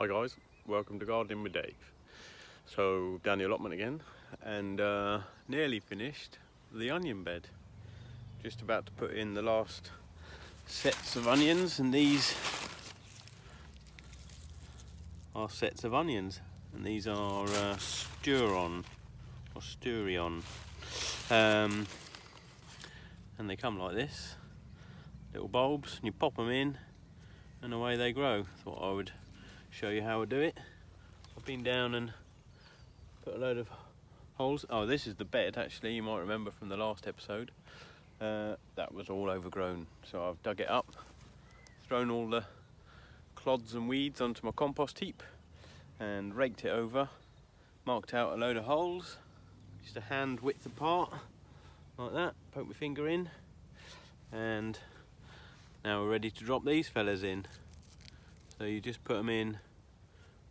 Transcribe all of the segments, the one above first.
Hi guys, welcome to Gardening with Dave. So down the allotment again and nearly finished the onion bed. Just about to put in the last sets of onions, and these are sets of onions, and these are Sturion or Sturion, and they come like this, little bulbs, and you pop them in and away they grow. Thought I would show you how I do it. I've been down and put a load of holes. Oh, this is the bed actually, you might remember from the last episode. That was all overgrown, so I've dug it up, thrown all the clods and weeds onto my compost heap and raked it over, marked out a load of holes, just a hand width apart, like that, poke my finger in, and now we're ready to drop these fellas in. So you just put them in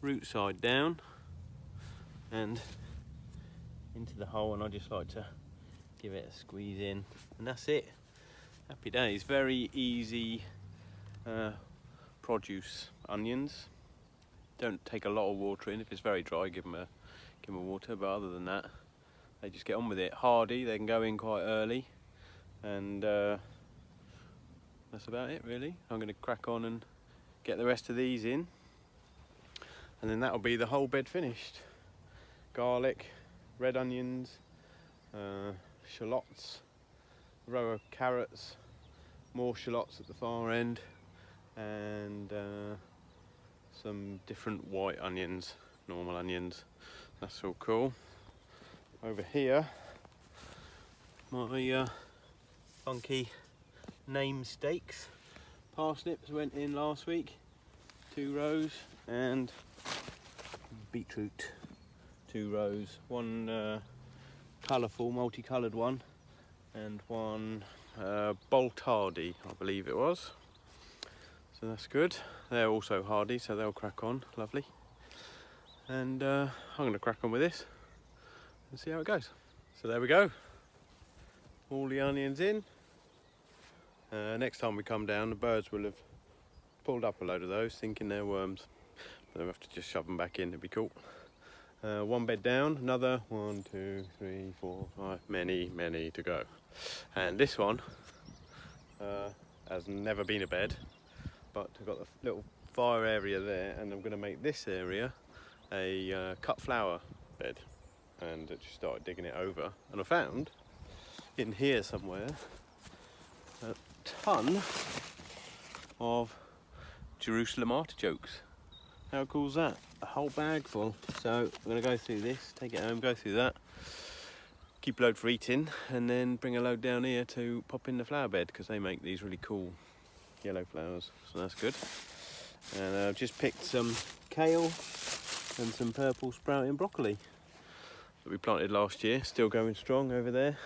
root side down and into the hole, and I just like to give it a squeeze in, and that's it. Happy days. Very easy produce onions. Don't take a lot of water in. If it's very dry, give them water, but other than that they just get on with it. Hardy, they can go in quite early, and that's about it really. I'm going to crack on and get the rest of these in, and then that'll be the whole bed finished. Garlic, red onions, shallots, row of carrots, more shallots at the far end, and some different white onions, normal onions. That's all cool. Over here, my funky name steaks. Parsnips went in last week, 2 rows, and beetroot, 2 rows. One colourful, multicoloured one, and one bolt hardy, I believe it was. So that's good. They're also hardy, so they'll crack on, lovely. And I'm going to crack on with this and see how it goes. So there we go, all the onions in. Next time we come down, the birds will have pulled up a load of those, thinking they're worms, but they'll have to just shove them back in. It'd be cool. One bed down, another 1, 2, 3, 4, 5, many to go. And this one has never been a bed, but I've got the little fire area there, and I'm going to make this area a cut flower bed. And I just started digging it over, and I found in here somewhere a ton of Jerusalem artichokes. How cool is that? A whole bag full. So I'm going to go through this, take it home, go through that, keep a load for eating, and then bring a load down here to pop in the flower bed, because they make these really cool yellow flowers, so that's good. And I've just picked some kale and some purple sprouting broccoli that we planted last year, still going strong over there.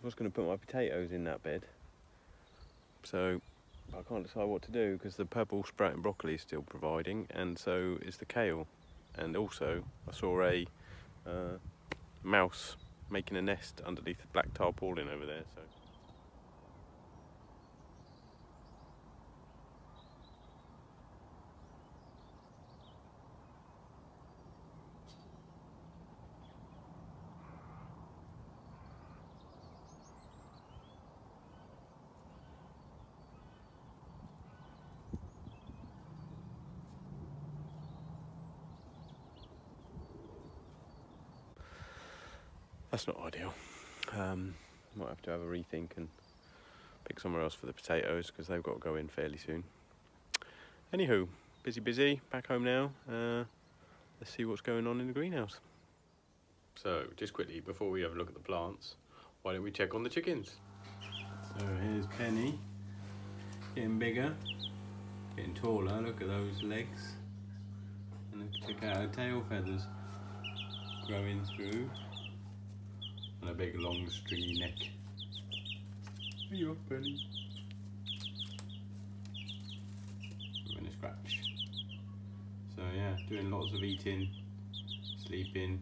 I was going to put my potatoes in that bed, so I can't decide what to do, because the purple sprouting broccoli is still providing, and so is the kale. And also I saw a mouse making a nest underneath the black tarpaulin over there. So that's not ideal. Might have to have a rethink and pick somewhere else for the potatoes, because they've got to go in fairly soon. Anywho, busy, back home now. Let's see what's going on in the greenhouse. So just quickly, before we have a look at the plants, why don't we check on the chickens? So here's Penny, getting bigger, getting taller. Look at those legs, and check out her tail feathers growing through, and a big long stringy neck. Here you are, Penny. We're gonna scratch. So yeah, doing lots of eating, sleeping,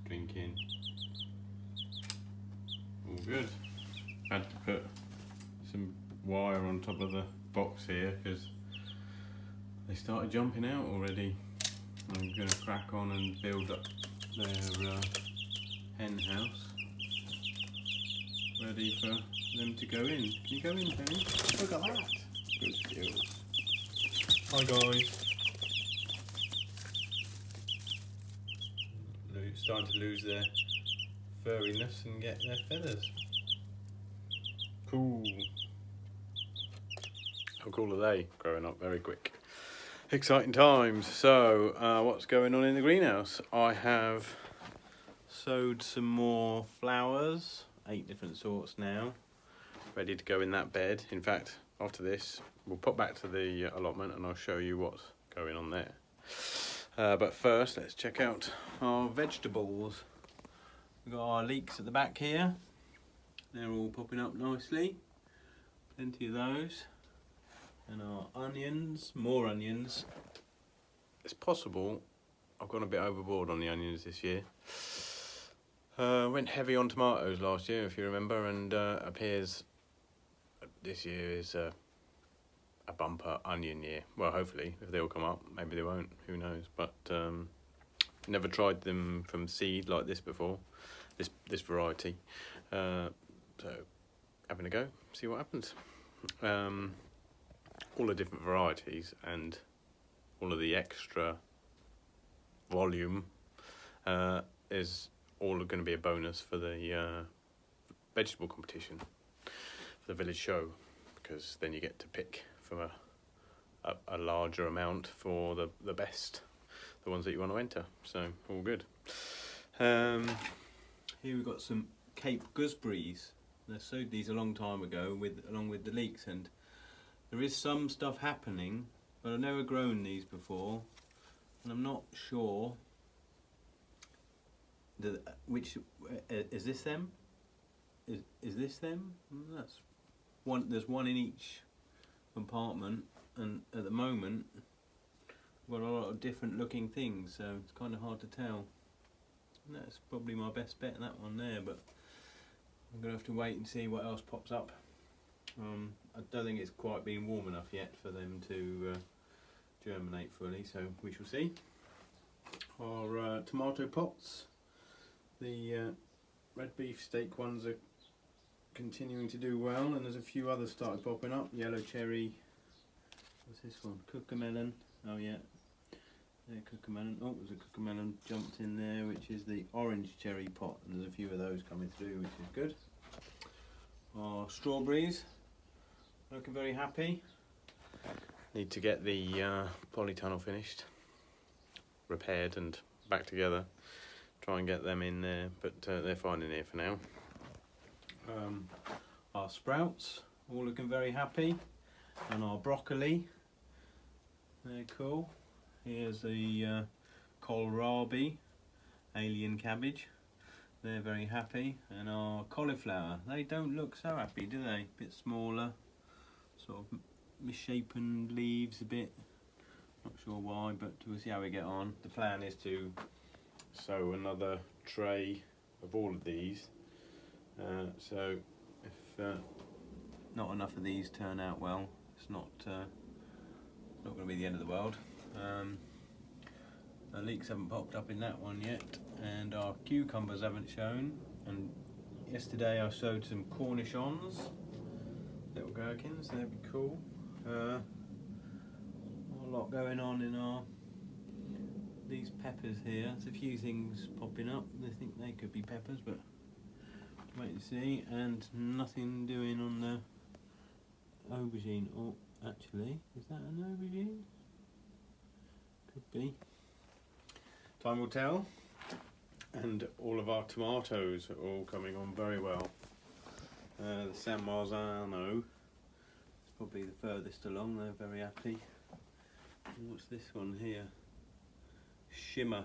drinking. All good. Had to put some wire on top of the box here, because They started jumping out already. I'm going to crack on and build up their hen house, ready for them to go in. Can you go in, Penny? Look at that. Good skills. Hi guys. They're starting to lose their furriness and get their feathers. Cool. How cool are they? Growing up very quick. Exciting times. So, what's going on in the greenhouse? I have sowed some more flowers, 8 different sorts now, ready to go in that bed. In fact, after this, we'll pop back to the allotment and I'll show you what's going on there. But first, let's check out our vegetables. We've got our leeks at the back here. They're all popping up nicely. Plenty of those. And our onions, more onions. It's possible I've gone a bit overboard on the onions this year. Went heavy on tomatoes last year, if you remember, and appears this year is a bumper onion year. Well, hopefully, if they all come up. Maybe they won't, who knows. But never tried them from seed like this before, this variety. So having a go, see what happens. All the different varieties and all of the extra volume is all going to be a bonus for the vegetable competition, for the village show, because then you get to pick from a larger amount for the best, the ones that you want to enter. So all good. Here we've got some Cape gooseberries. I sowed these a long time ago along with the leeks, and there is some stuff happening, but I've never grown these before, and I'm not sure which is this them? Is this them? That's one. There's one in each compartment, and at the moment I've got a lot of different looking things, so it's kind of hard to tell. And that's probably my best bet, that one there, but I'm gonna have to wait and see what else pops up. I don't think it's quite been warm enough yet for them to germinate fully, so we shall see. Our tomato pots, the red beef steak ones are continuing to do well, and there's a few others started popping up. Yellow cherry, what's this one? Cucamelon, oh yeah, there, cucamelon. Oh, there's a cucamelon jumped in there, which is the orange cherry pot, and there's a few of those coming through, which is good. Our strawberries, looking very happy. Need to get the polytunnel finished, repaired and back together. Try and get them in there, but they're fine in here for now. Our sprouts, all looking very happy. And our broccoli, they're cool. Here's the kohlrabi, alien cabbage. They're very happy. And our cauliflower, they don't look so happy, do they? A bit smaller, sort of misshapen leaves a bit. Not sure why, but we'll see how we get on. The plan is to sow another tray of all of these. So if not enough of these turn out well, it's not going to be the end of the world. The leeks haven't popped up in that one yet, and our cucumbers haven't shown. And yesterday I sowed some cornichons, little gherkins. They'd be cool. A lot going on in these peppers here. There's a few things popping up. I think they could be peppers, but wait and see. And nothing doing on the aubergine. Oh, actually, is that an aubergine? Could be. Time will tell. And all of our tomatoes are all coming on very well. The San Marzano is probably the furthest along. They're very happy. And what's this one here? Shimmer.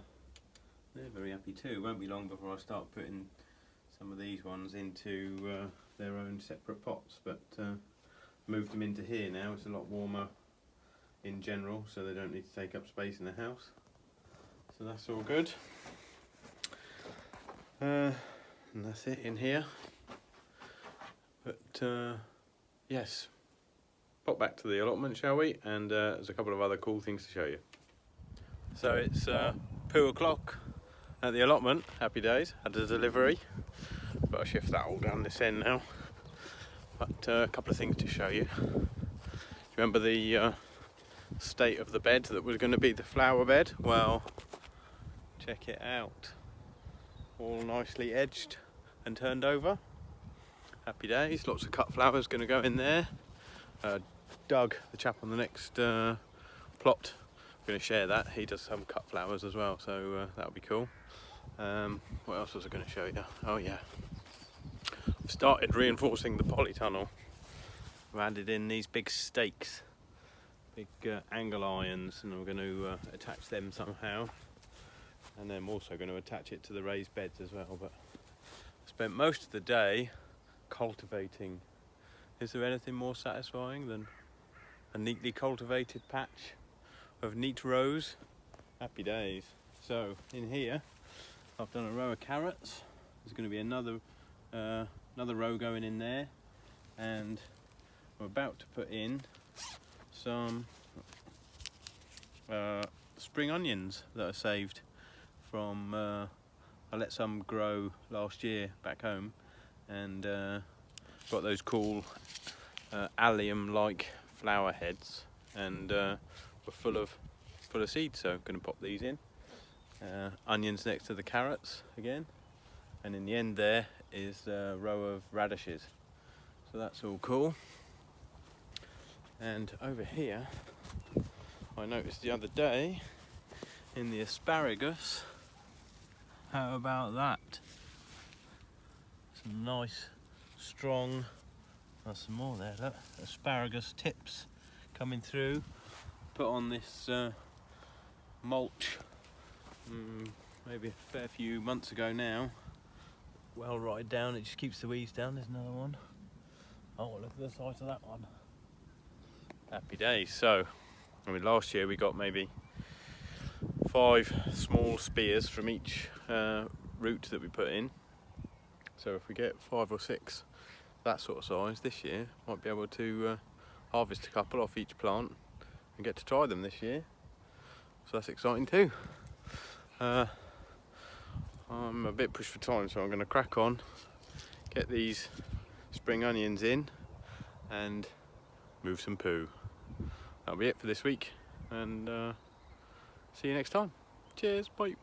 They're very happy too. It won't be long before I start putting some of these ones into their own separate pots, but moved them into here now. It's a lot warmer in general, so they don't need to take up space in the house. So that's all good. And that's it in here. But yes, pop back to the allotment, shall we? And there's a couple of other cool things to show you. So it's poo o'clock at the allotment. Happy days. Had a delivery. But I'll shift that all down this end now. But a couple of things to show you. Remember the state of the bed that was going to be the flower bed? Well, check it out. All nicely edged and turned over. Happy days. Lots of cut flowers going to go in there. Doug, the chap on the next plot, I'm going to share that. He does some cut flowers as well, so that'll be cool. What else was I going to show you? Oh yeah, I've started reinforcing the polytunnel. I've added in these big stakes, big angle irons, and I'm going to attach them somehow. And then I'm also going to attach it to the raised beds as well. But I spent most of the day cultivating. Is there anything more satisfying than a neatly cultivated patch of neat rows? Happy days. So in here I've done a row of carrots. There's going to be another row going in there, and I'm about to put in some spring onions that I saved from I let some grow last year back home, and got those cool allium-like flower heads, and were full of seeds, so I'm going to pop these in. Onions next to the carrots again, and in the end there is a row of radishes, so that's all cool. And over here I noticed the other day in the asparagus, how about that? Some nice strong, there's some more there, look, asparagus tips coming through. Put on this mulch maybe a fair few months ago now. Well rotted down, it just keeps the weeds down. There's another one. Oh, look at the size of that one. Happy days. So, I mean, last year we got maybe 5 small spears from each root that we put in. So if we get 5 or 6 that sort of size this year, might be able to harvest a couple off each plant and get to try them this year. So that's exciting too. I'm a bit pushed for time, so I'm going to crack on, get these spring onions in and move some poo. That'll be it for this week, and see you next time. Cheers, bye.